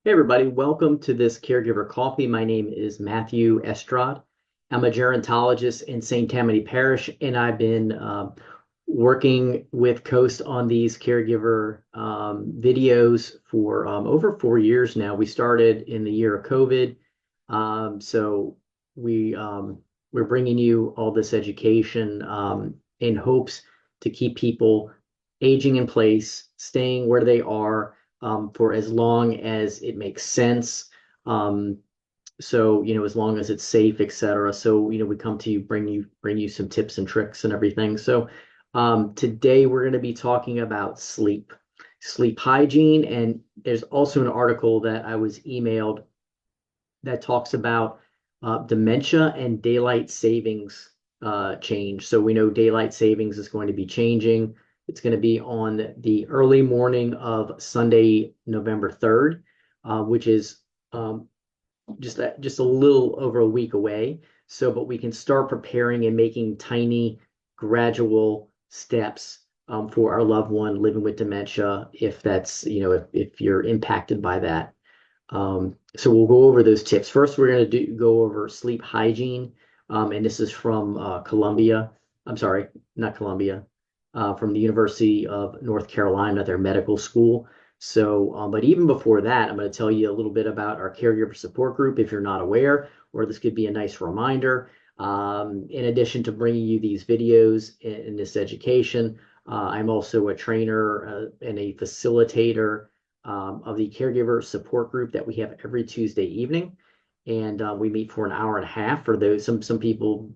Hey everybody, welcome to this Caregiver Coffee. My name is Matthew Estrade. I'm a gerontologist in St. Tammany Parish, and I've been working with Coast on these caregiver videos for over 4 years now. We started in the year of COVID, so we we're bringing you all this education in hopes to keep people aging in place, staying where they are for as long as it makes sense. Um, so, as long as it's safe, et cetera. So, we come to you, bring you some tips and tricks and everything. So, today we're going to be talking about sleep hygiene. And there's also an article that I was emailed that talks about dementia and daylight savings change. So we know daylight savings is going to be changing. It's going to be on the early morning of Sunday, November 3rd, which is just a little over a week away. So, but we can start preparing and making tiny, gradual steps for our loved one living with dementia, if that's, if you're impacted by that. So we'll go over those tips. First, we're going to go over sleep hygiene, and this is from Columbia. I'm sorry, not Columbia, from the University of North Carolina, their medical school. So, but even before that, I'm going to tell you a little bit about our caregiver support group if you're not aware, or this could be a nice reminder. In addition to bringing you these videos in this education, I'm also a trainer and a facilitator of the caregiver support group that we have every Tuesday evening. And we meet for an hour and a half. For those, some people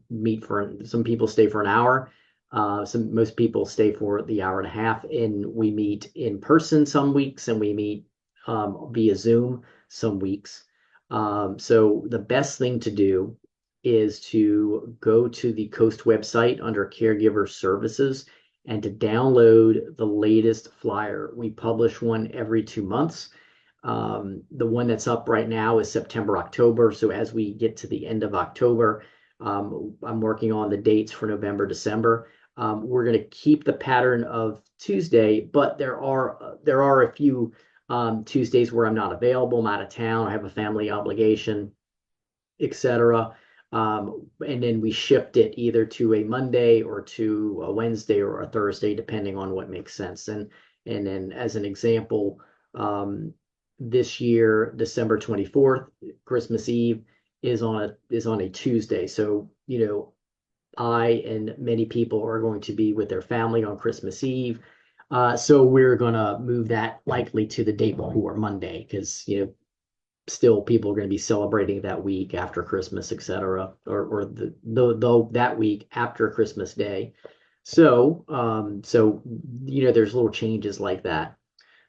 some people stay for an hour. Most people stay for the hour and a half, and we meet in person some weeks, and we meet via Zoom some weeks. So the best thing to do is to go to the Coast website under Caregiver Services and to download the latest flyer. We publish one every 2 months. The one that's up right now is September, October. So as we get to the end of October, I'm working on the dates for November, December. We're going to keep the pattern of Tuesday, but there are a few Tuesdays where I'm not available. I'm out of town. I have a family obligation, etc. And then we shift it either to a Monday or to a Wednesday or a Thursday, depending on what makes sense. And then as an example, this year, December 24th, Christmas Eve is on a Tuesday. So, I and many people are going to be with their family on Christmas Eve. So we're gonna move that likely to the day before Monday because still people are going to be celebrating that week after Christmas, etc., or the that week after Christmas Day. So there's little changes like that.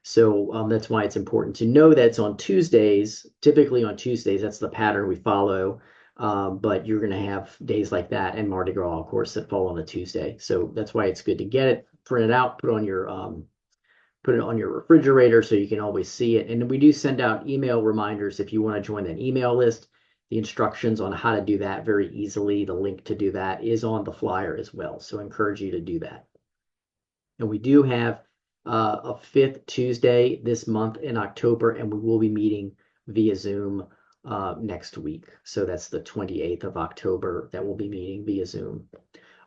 So that's why it's important to know that it's on Tuesdays. Typically on Tuesdays, that's the pattern we follow. But you're going to have days like that and Mardi Gras, of course, that fall on a Tuesday. So that's why it's good to get it, print it out, put it on your refrigerator so you can always see it. And we do send out email reminders if you want to join that email list. The instructions on how to do that very easily, the link to do that is on the flyer as well. So I encourage you to do that. And we do have a fifth Tuesday this month in October, and we will be meeting via Zoom next week. So that's the 28th of October that we'll be meeting via Zoom.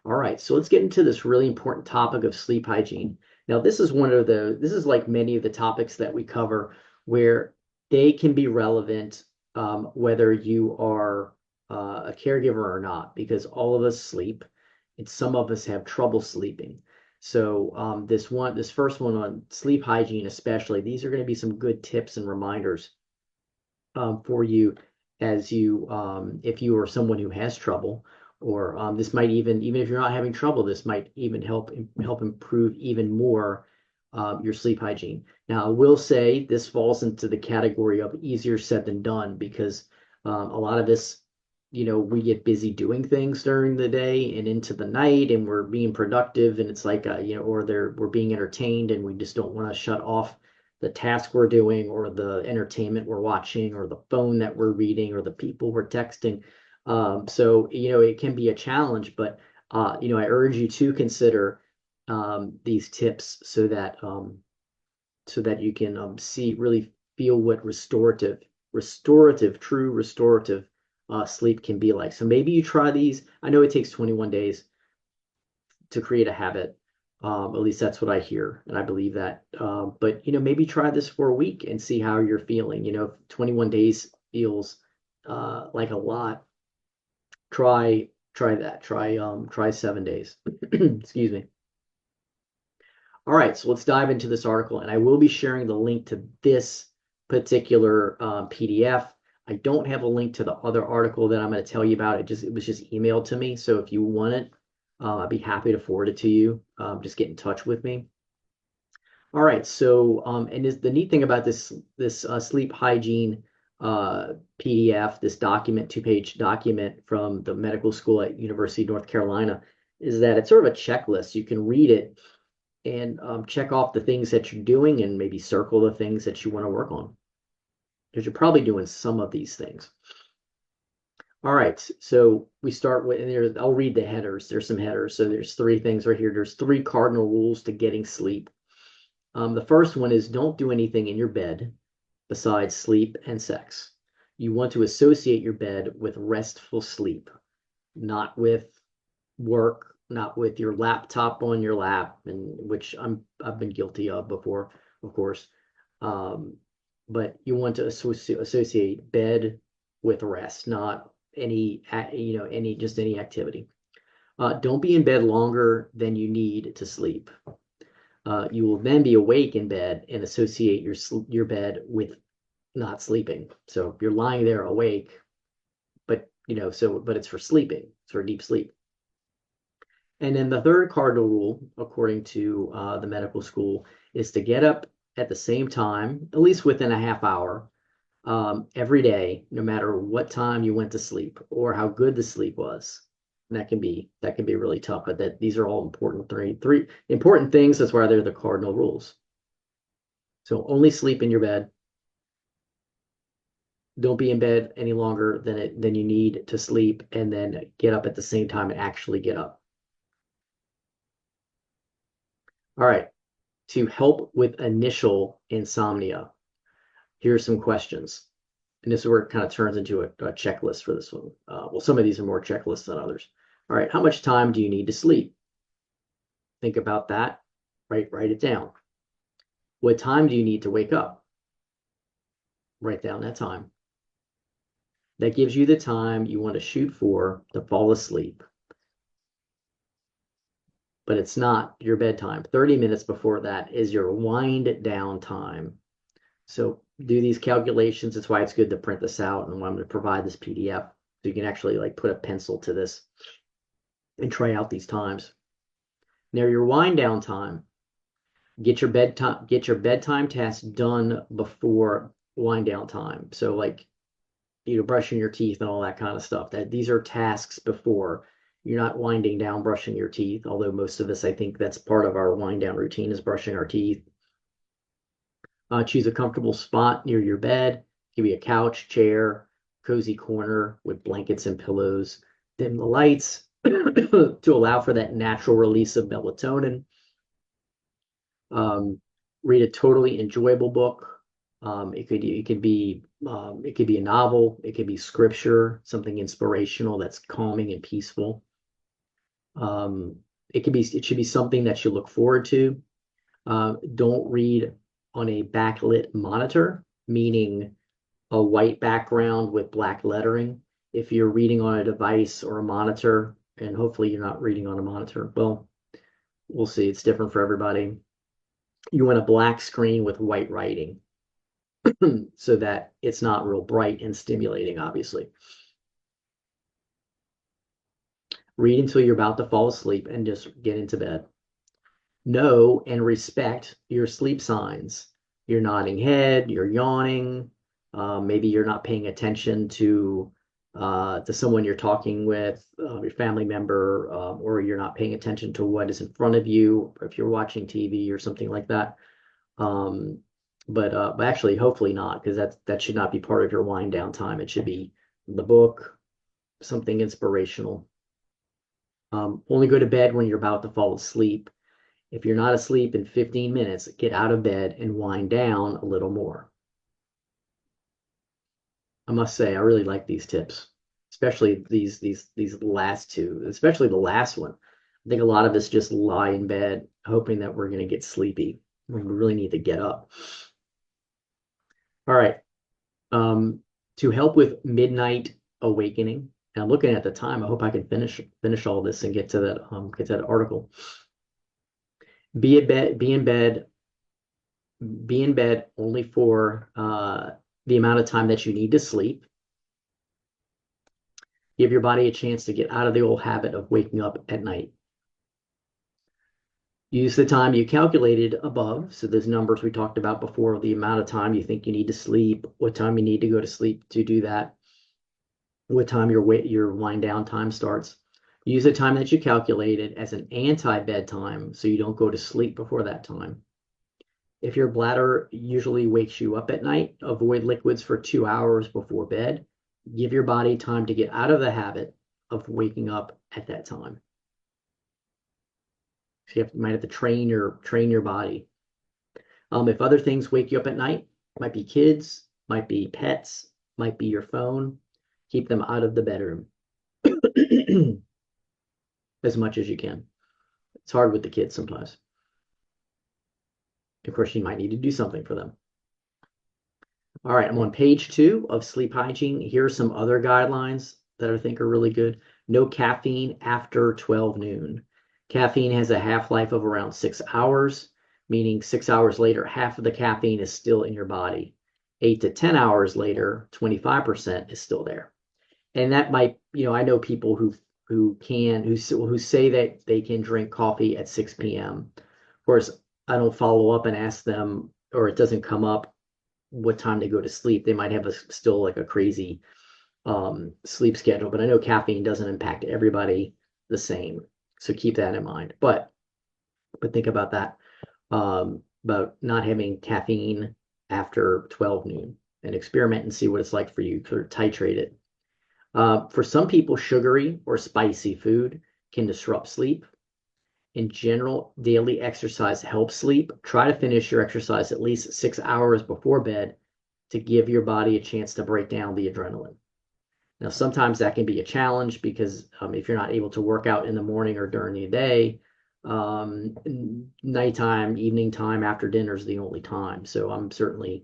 All right, so let's get into this really important topic of sleep hygiene. Now, this is like many of the topics that we cover where they can be relevant whether you are a caregiver or not, because all of us sleep and some of us have trouble sleeping. So this first one on sleep hygiene, especially, these are going to be some good tips and reminders for you as if you are someone who has trouble, or this might even if you're not having trouble, this might even help improve even more your sleep hygiene. Now, I will say this falls into the category of easier said than done because a lot of this, we get busy doing things during the day and into the night, and we're being productive, and it's like or we're being entertained, and we just don't want to shut off the task we're doing or the entertainment we're watching or the phone that we're reading or the people we're texting. So, it can be a challenge, but, I urge you to consider these tips so that you can really feel what true restorative sleep can be like. So maybe you try these. I know it takes 21 days to create a habit. At least that's what I hear, and I believe that. But maybe try this for a week and see how you're feeling. If 21 days feels like a lot, try that. Try 7 days. Excuse me. All right, so let's dive into this article, and I will be sharing the link to this particular PDF. I don't have a link to the other article that I'm going to tell you about. It was just emailed to me. So if you want it, I'd be happy to forward it to you. Just get in touch with me. All right, so and the neat thing about this sleep hygiene PDF, this document, 2-page document from the medical school at University of North Carolina, is that it's sort of a checklist. You can read it and check off the things that you're doing and maybe circle the things that you want to work on, because you're probably doing some of these things. All right, so we start with, and I'll read the headers. There's some headers. So there's 3 things right here. There's 3 cardinal rules to getting sleep. The first one is don't do anything in your bed besides sleep and sex. You want to associate your bed with restful sleep, not with work, not with your laptop on your lap, and which I've been guilty of before, of course. But you want to associate bed with rest, not any activity. Don't be in bed longer than you need to sleep. You will then be awake in bed and associate your bed with not sleeping. So you're lying there awake, but it's for sleeping. It's for deep sleep. And then the third cardinal rule, according to the medical school, is to get up at the same time, at least within a half hour, every day, no matter what time you went to sleep or how good the sleep was. And that can be really tough, but these are all important three important things. That's why they're the cardinal rules. So only sleep in your bed. Don't be in bed any longer than you need to sleep, and then get up at the same time and actually get up. All right. To help with initial insomnia, here's some questions. And this is where it kind of turns into a checklist for this one. Well, some of these are more checklists than others. All right, how much time do you need to sleep? Think about that. Write it down. What time do you need to wake up? Write down that time. That gives you the time you want to shoot for to fall asleep. But it's not your bedtime. 30 minutes before that is your wind down time. So do these calculations. That's why it's good to print this out, and I'm going to provide this PDF so you can actually put a pencil to this and try out these times. Now your wind down time, get your bedtime tasks done before wind down time. So brushing your teeth and all that kind of stuff. These are tasks before. You're not winding down brushing your teeth, although most of us, I think that's part of our wind down routine, is brushing our teeth. Choose a comfortable spot near your bed. Give me a couch, chair, cozy corner with blankets and pillows. Dim the lights to allow for that natural release of melatonin. Read a totally enjoyable book. It could be a novel. It could be scripture, something inspirational that's calming and peaceful. It should be something that you look forward to. Don't read on a backlit monitor, meaning a white background with black lettering. If you're reading on a device or a monitor, and hopefully you're not reading on a monitor, well, we'll see. It's different for everybody. You want a black screen with white writing so that it's not real bright and stimulating, obviously. Read until you're about to fall asleep and just get into bed. Know and respect your sleep signs. Your nodding head, your yawning, maybe you're not paying attention to someone you're talking with, your family member, or you're not paying attention to what is in front of you, or if you're watching TV or something like that. But actually, hopefully not, because that should not be part of your wind down time. It should be the book, something inspirational. Only go to bed when you're about to fall asleep. If you're not asleep in 15 minutes, get out of bed and wind down a little more. I must say, I really like these tips, especially these last two, especially the last one. I think a lot of us just lie in bed hoping that we're going to get sleepy when we really need to get up. All right. To help with midnight awakening, and I'm looking at the time. I hope I can finish all this and get to that article. Be in bed, be in bed, be in bed only for the amount of time that you need to sleep. Give your body a chance to get out of the old habit of waking up at night. Use the time you calculated above. So those numbers we talked about before, the amount of time you think you need to sleep, what time you need to go to sleep to do that, what time your wind down time starts. Use the time that you calculated as an anti-bedtime so you don't go to sleep before that time. If your bladder usually wakes you up at night, avoid liquids for 2 hours before bed. Give your body time to get out of the habit of waking up at that time. So you might have to train your body. If other things wake you up at night, might be kids, might be pets, might be your phone, keep them out of the bedroom as much as you can. It's hard with the kids sometimes. Of course, you might need to do something for them. All right, I'm on page 2 of sleep hygiene. Here are some other guidelines that I think are really good. No caffeine after 12 noon. Caffeine has a half-life of around 6 hours, meaning 6 hours later, half of the caffeine is still in your body. 8 to 10 hours later, 25% is still there. And that might, I know people who say that they can drink coffee at 6 p.m. Of course, I don't follow up and ask them, or it doesn't come up what time they go to sleep. They might have still like a crazy sleep schedule, but I know caffeine doesn't impact everybody the same. So keep that in mind. But think about that, about not having caffeine after 12 noon, and experiment and see what it's like for you. Sort of titrate it. For some people, sugary or spicy food can disrupt sleep. In general, daily exercise helps sleep. Try to finish your exercise at least 6 hours before bed to give your body a chance to break down the adrenaline. Now, sometimes that can be a challenge because if you're not able to work out in the morning or during the day, nighttime, evening time after dinner is the only time. So I'm certainly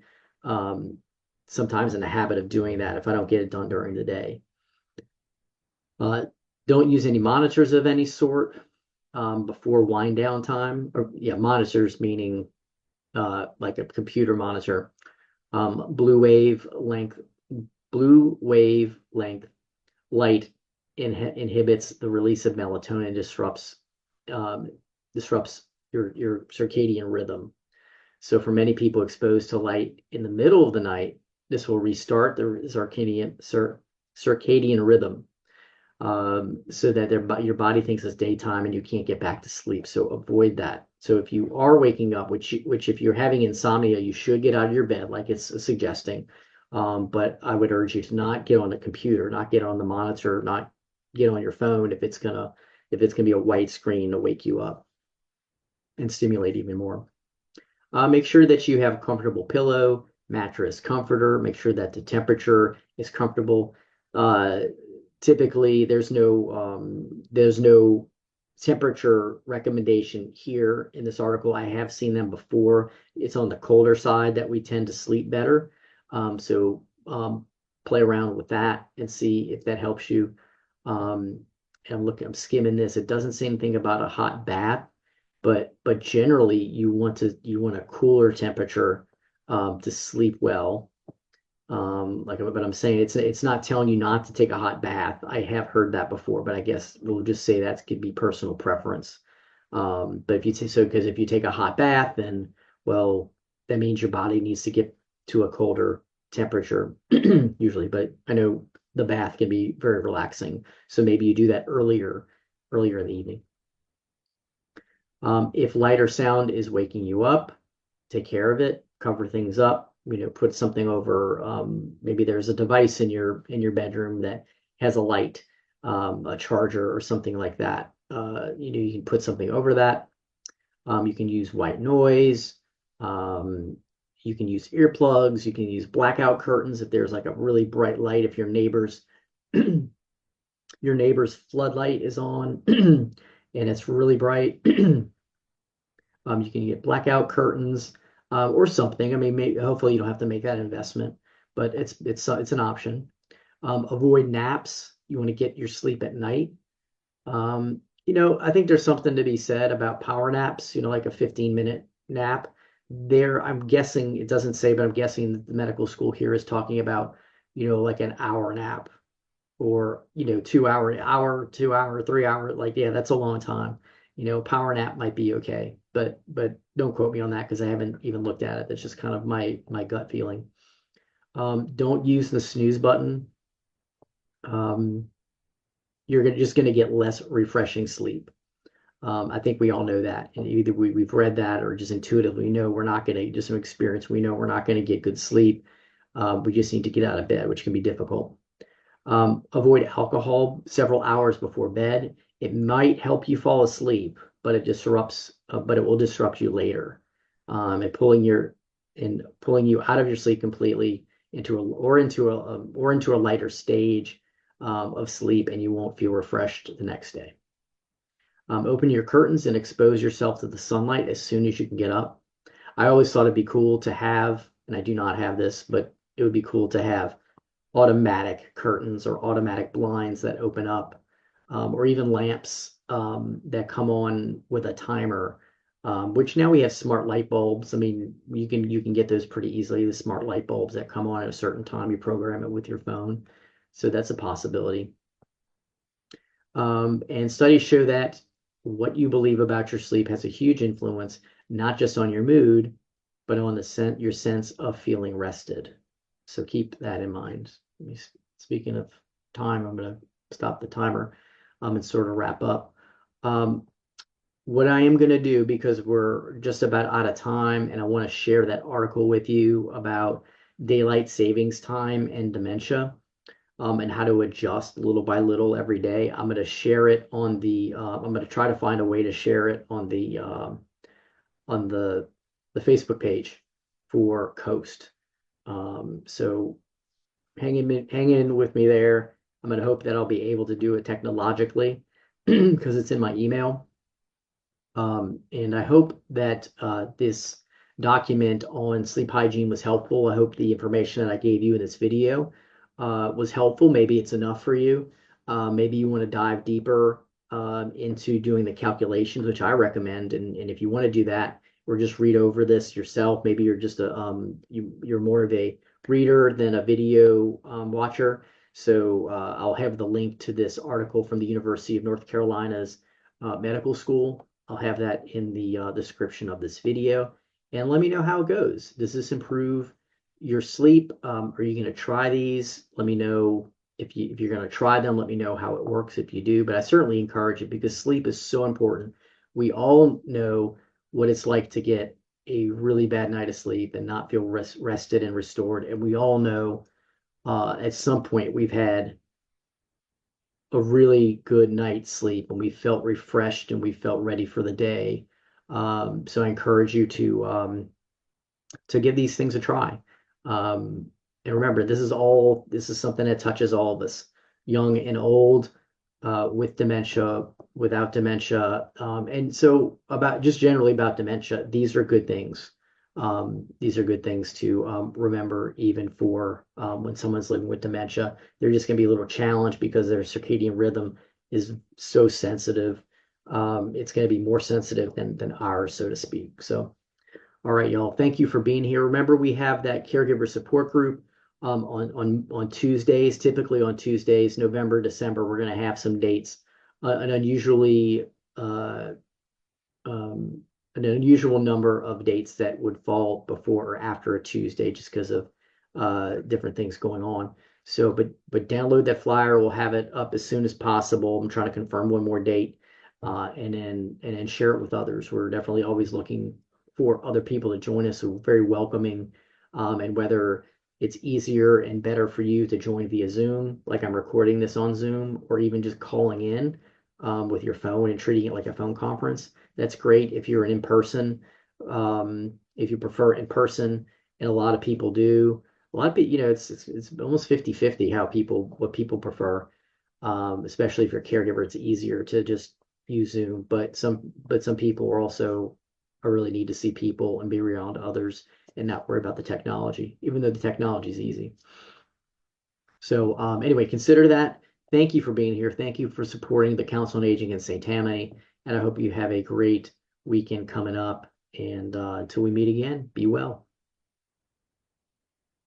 sometimes in the habit of doing that if I don't get it done during the day. Don't use any monitors of any sort before wind down time. Or monitors meaning like a computer monitor. Blue wavelength light inhibits the release of melatonin, disrupts your circadian rhythm. So for many people exposed to light in the middle of the night, this will restart the circadian rhythm, so that your body thinks it's daytime and you can't get back to sleep. So avoid that. So if you are waking up, which if you're having insomnia, you should get out of your bed, like it's suggesting. But I would urge you to not get on the computer, not get on the monitor, not get on your phone if it's gonna be a white screen to wake you up and stimulate even more. Make sure that you have a comfortable pillow, mattress, comforter. Make sure that the temperature is comfortable. Typically, there's no temperature recommendation here in this article. I have seen them before. It's on the colder side that we tend to sleep better. So play around with that and see if that helps you. And I'm skimming this. It doesn't say anything about a hot bath, but generally you want a cooler temperature to sleep well. But I'm saying it's not telling you not to take a hot bath. I have heard that before, but I guess we'll just say that could be personal preference. But if you take a hot bath, then well, that means your body needs to get to a colder temperature usually. But I know the bath can be very relaxing, so maybe you do that earlier in the evening. If light or sound is waking you up, take care of it. Cover things up. Put something over. Maybe there's a device in your bedroom that has a light, a charger or something like that. You can put something over that. You can use white noise. You can use earplugs. You can use blackout curtains if there's like a really bright light. If your neighbor's floodlight is on and it's really bright, you can get blackout curtains or something. I mean, hopefully you don't have to make that investment, but it's an option. Avoid naps. You want to get your sleep at night. I think there's something to be said about power naps, like a 15-minute nap. There, I'm guessing, it doesn't say, but I'm guessing that the medical school here is talking about, like an hour nap or, 2 hour, 2 hour, 3 hour. Like, yeah, that's a long time. Power nap might be okay, but don't quote me on that because I haven't even looked at it. That's just kind of my gut feeling. Don't use the snooze button. Um, you're just going to get less refreshing sleep. I think we all know that. And either we've read that or just intuitively know we're not going to, just from experience, we know we're not going to get good sleep. We just need to get out of bed, which can be difficult. Avoid alcohol several hours before bed. It might help you fall asleep, but but it will disrupt you later. And pulling you out of your sleep completely into a lighter stage of sleep, and you won't feel refreshed the next day. Open your curtains and expose yourself to the sunlight as soon as you can get up. I always thought it'd be cool to have, and I do not have this, but it would be cool to have automatic curtains or automatic blinds that open up, or even lamps that come on with a timer, which now we have smart light bulbs. I mean, you can get those pretty easily, the smart light bulbs that come on at a certain time. You program it with your phone. So that's a possibility. And studies show that what you believe about your sleep has a huge influence, not just on your mood, but on your sense of feeling rested. So keep that in mind. Speaking of time, I'm going to stop the timer and sort of wrap up. What I am going to do, because we're just about out of time, and I want to share that article with you about daylight savings time and dementia, and how to adjust little by little every day. I'm going to share it on I'm going to try to find a way to share it on the Facebook page for Coast. So hang in with me there. I'm going to hope that I'll be able to do it technologically because it's in my email. And I hope that this document on sleep hygiene was helpful. I hope the information that I gave you in this video was helpful. Maybe it's enough for you. Maybe you want to dive deeper into doing the calculations, which I recommend. And if you want to do that, or just read over this yourself, maybe you're just you're more of a reader than a video watcher. So I'll have the link to this article from the University of North Carolina's medical school. I'll have that in the description of this video. And let me know how it goes. Does this improve your sleep? Are you going to try these? Let me know if you're going to try them. Let me know how it works if you do. But I certainly encourage it because sleep is so important. We all know what it's like to get a really bad night of sleep and not feel rested and restored. And we all know at some point we've had a really good night's sleep and we felt refreshed and we felt ready for the day. So I encourage you to give these things a try. And remember, this is something that touches all of us, young and old, with dementia, without dementia. And so generally about dementia, these are good things. These are good things to remember even for when someone's living with dementia. They're just going to be a little challenged because their circadian rhythm is so sensitive. It's going to be more sensitive than ours, so to speak. So, all right, y'all. Thank you for being here. Remember, we have that caregiver support group on Tuesdays. Typically on Tuesdays, November, December, we're going to have some dates. An unusual number of dates that would fall before or after a Tuesday just because of different things going on. So, but download that flyer. We'll have it up as soon as possible. I'm trying to confirm one more date, and then share it with others. We're definitely always looking for other people to join us. So we're very welcoming, and whether it's easier and better for you to join via Zoom, like I'm recording this on Zoom, or even just calling in with your phone and treating it like a phone conference. That's great if you're an in-person. If you prefer in person and a lot of people do. A lot of people, it's almost 50-50 what people prefer. Especially if you're a caregiver, it's easier to just use Zoom. But some people are really need to see people and be around others and not worry about the technology, even though the technology is easy. So anyway, consider that. Thank you for being here. Thank you for supporting the Council on Aging in St. Tammany. And I hope you have a great weekend coming up. And until we meet again, be well.